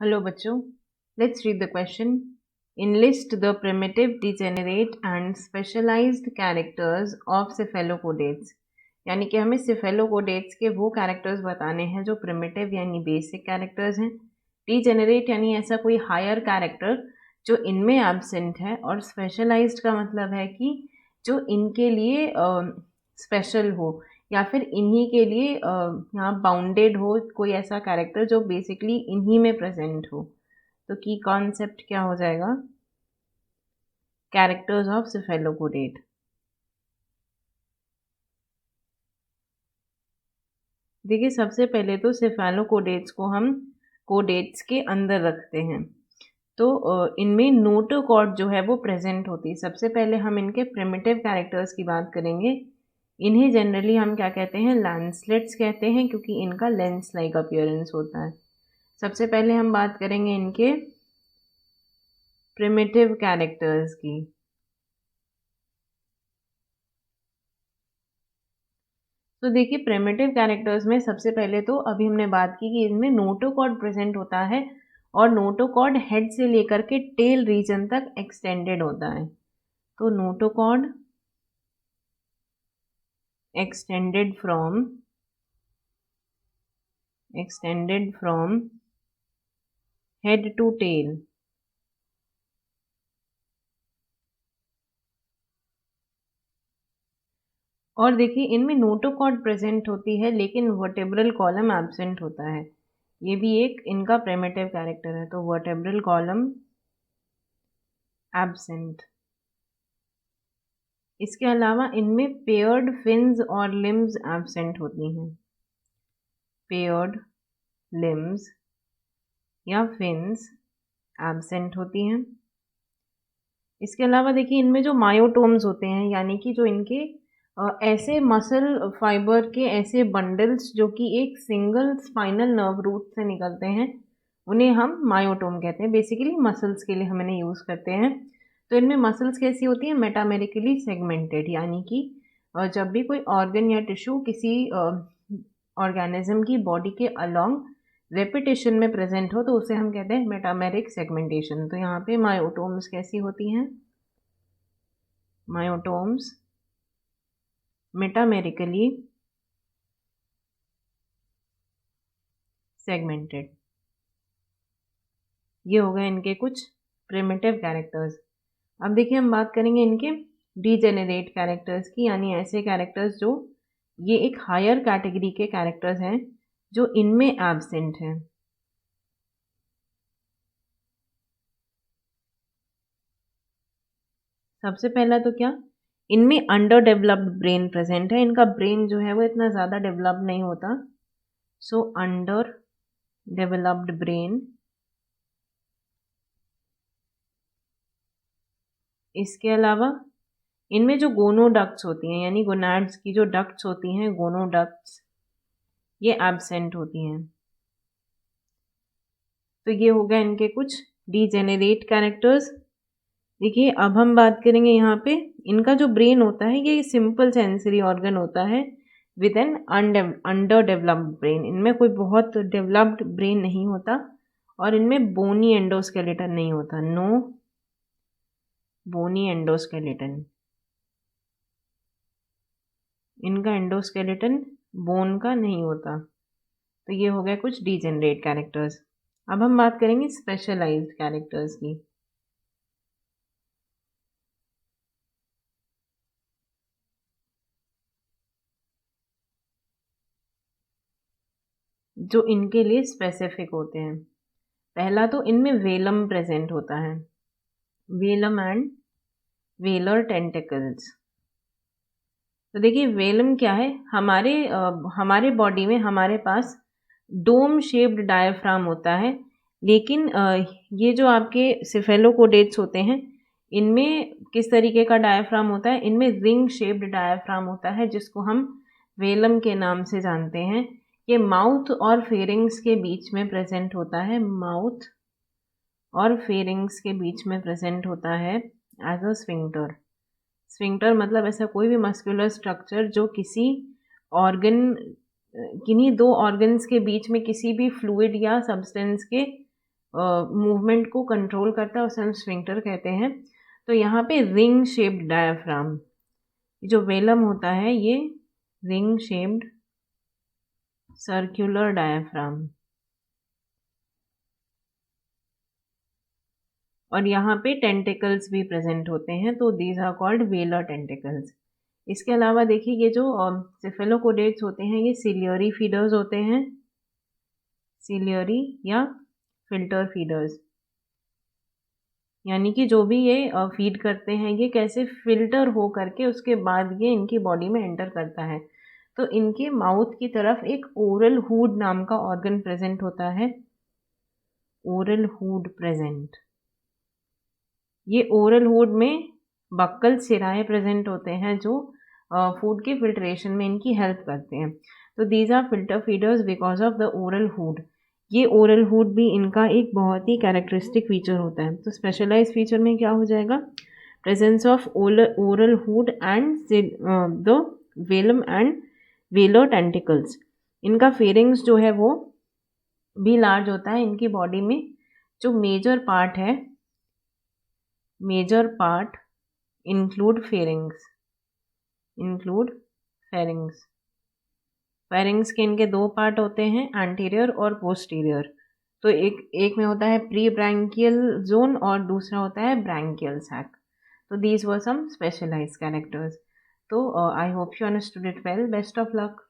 Hello बच्चों, let's read the question. Enlist the primitive, degenerate and specialized characters of cephalopodates. यानी कि हमें cephalopodates के वो कैरेक्टर्स बताने हैं जो प्रिमिटिव यानी बेसिक कैरेक्टर्स हैं, डिजेनरेट यानी ऐसा कोई हायर कैरेक्टर जो इनमें एब्सेंट है, और स्पेशलाइज्ड का मतलब है कि जो इनके लिए स्पेशल हो या फिर इन्हीं के लिए यहाँ बाउंडेड हो, कोई ऐसा कैरेक्टर जो बेसिकली इन्हीं में प्रेजेंट हो। तो की कॉन्सेप्ट क्या हो जाएगा? Characters of cephalopoda. देखिए, सबसे पहले तो सेफेलोपोडेट्स को हम कोडेट्स के अंदर रखते हैं, तो इनमें नोटोकॉर्ड जो है वो प्रेजेंट होती है। सबसे पहले हम इनके प्रिमिटिव कैरेक्टर्स की बात करेंगे। इन्हें जनरली हम क्या कहते हैं? लैंसलेट्स कहते हैं, क्योंकि इनका लेंस लाइक अपीयरेंस होता है। सबसे पहले हम बात करेंगे इनके प्रिमिटिव कैरेक्टर्स की। तो देखिए, प्रिमिटिव कैरेक्टर्स में सबसे पहले तो अभी हमने बात की कि इनमें नोटोकॉर्ड प्रेजेंट होता है, और नोटोकॉर्ड हेड से लेकर के टेल रीजन तक एक्सटेंडेड होता है। तो notochord extended from head to tail। और देखिए, इनमें नोटोकॉर्ड प्रेजेंट होती है लेकिन वर्टेब्रल कॉलम एब्सेंट होता है। ये भी एक इनका प्रिमिटिव कैरेक्टर है, तो वर्टेब्रल कॉलम एब्सेंट। इसके अलावा इनमें पेयर्ड फिन्स और लिम्स एब्सेंट होती हैं। पेयर्ड लिम्स या फिन्स एब्सेंट होती हैं। इसके अलावा देखिए, इनमें जो मायोटोम्स होते हैं, यानी कि जो इनके ऐसे मसल फाइबर के ऐसे बंडल्स जो कि एक सिंगल स्पाइनल नर्व रूट से निकलते हैं, उन्हें हम मायोटोम कहते हैं। बेसिकली मसल्स के लिए हम इन्हें यूज़ करते हैं। तो इनमें मसल्स कैसी होती हैं? मेटामेरिकली सेगमेंटेड, यानी कि जब भी कोई ऑर्गन या टिश्यू किसी ऑर्गेनिज्म की बॉडी के अलोंग रेपिटेशन में प्रेजेंट हो तो उसे हम कहते हैं मेटामेरिक सेगमेंटेशन। तो यहाँ पे मायोटोम्स कैसी होती हैं? Myotomes metamerically segmented. ये हो गए इनके कुछ प्रिमिटिव कैरेक्टर्स। अब देखिए, हम बात करेंगे इनके डीजेनरेट कैरेक्टर्स की, यानी ऐसे कैरेक्टर्स जो ये एक हायर कैटेगरी के कैरेक्टर्स हैं जो इनमें एब्सेंट हैं। सबसे पहला तो क्या, इनमें अंडर डेवलप्ड ब्रेन प्रेजेंट है। इनका ब्रेन जो है वो इतना ज़्यादा डेवलप्ड नहीं होता। So under developed brain. इसके अलावा इनमें जो गोनोडक्ट्स होती हैं, यानी गोनाड्स की जो डक्ट्स होती हैं, गोनोडक्ट्स, ये एब्सेंट होती हैं। तो ये हो गया इनके कुछ डीजेनरेट कैरेक्टर्स। देखिए, अब हम बात करेंगे यहाँ पे इनका जो ब्रेन होता है, ये सिंपल सेंसरी ऑर्गन होता है with an underdeveloped brain. इनमें कोई बहुत डेवलप्ड ब्रेन नहीं होता, और इनमें बोनी एंडोस्केलेटन नहीं होता। No bony endoskeleton. इनका एंडोस्केलेटन बोन का नहीं होता। तो ये हो गया कुछ डीजेनरेट कैरेक्टर्स। अब हम बात करेंगे स्पेशलाइज्ड कैरेक्टर्स की। जो इनके लिए स्पेसिफिक होते हैं। पहला तो इनमें वेलम प्रेजेंट होता है, वेलम एंड वेलर टेंटिकल्स। तो देखिए, वेलम क्या है? हमारे बॉडी में हमारे पास डोम शेप्ड डायफ्राम होता है, लेकिन ये जो आपके सेफेलोपोडेट्स होते हैं, इनमें किस तरीके का डायफ्राम होता है? इनमें रिंग शेप्ड डायफ्राम होता है, जिसको हम वेलम के नाम से जानते हैं। ये माउथ और फेरिंग्स के बीच में प्रेजेंट होता है। माउथ और फेरिंग्स के बीच में प्रेजेंट होता है एज अ स्फिंक्टर। स्फिंक्टर मतलब ऐसा कोई भी मस्कुलर स्ट्रक्चर जो किसी ऑर्गन, किन्हीं दो ऑर्गन्स के बीच में किसी भी फ्लूइड या सब्सटेंस के मूवमेंट को कंट्रोल करता है, उसे हम स्फिंक्टर कहते हैं। तो यहाँ पे रिंग शेप्ड डायफ्राम, जो वेलम होता है ये रिंग शेप्ड सर्कुलर डायफ्राम, और यहाँ पे टेंटिकल्स भी प्रेजेंट होते हैं, तो these are called velar tentacles. इसके अलावा देखिए ये जो सेफेलोपोडेट्स होते हैं ये सिलियरी फीडर्स होते हैं, सिलियरी या फिल्टर फीडर्स, यानी कि जो भी ये फीड करते हैं ये कैसे फिल्टर हो करके उसके बाद ये इनकी बॉडी में एंटर करता है। तो इनके माउथ की तरफ एक ओरल हुड नाम का ऑर्गन प्रेजेंट होता है, ओरल हुड प्रेजेंट। ये ओरल हुड में बक्कल सिराए प्रेजेंट होते हैं जो फूड के फिल्ट्रेशन में इनकी हेल्प करते हैं। तो these are filter feeders because of the oral hood. ये ओरल हुड भी इनका एक बहुत ही कैरेक्टरिस्टिक फीचर होता है। तो स्पेशलाइज फीचर में क्या हो जाएगा, presence of oral hood and the velum and velar tentacles. इनका फेरिंग्स जो है वो भी लार्ज होता है इनकी बॉडी में। जो मेजर पार्ट है, major part include pharynx, include pharynx. Pharynx के इनके दो पार्ट होते हैं, एंटीरियर और पोस्टीरियर। तो एक में होता है प्री ब्रैंकियल जोन और दूसरा होता है ब्रैंकियल सैक। तो these were some specialized characters. तो I hope you understood it well. Best of luck.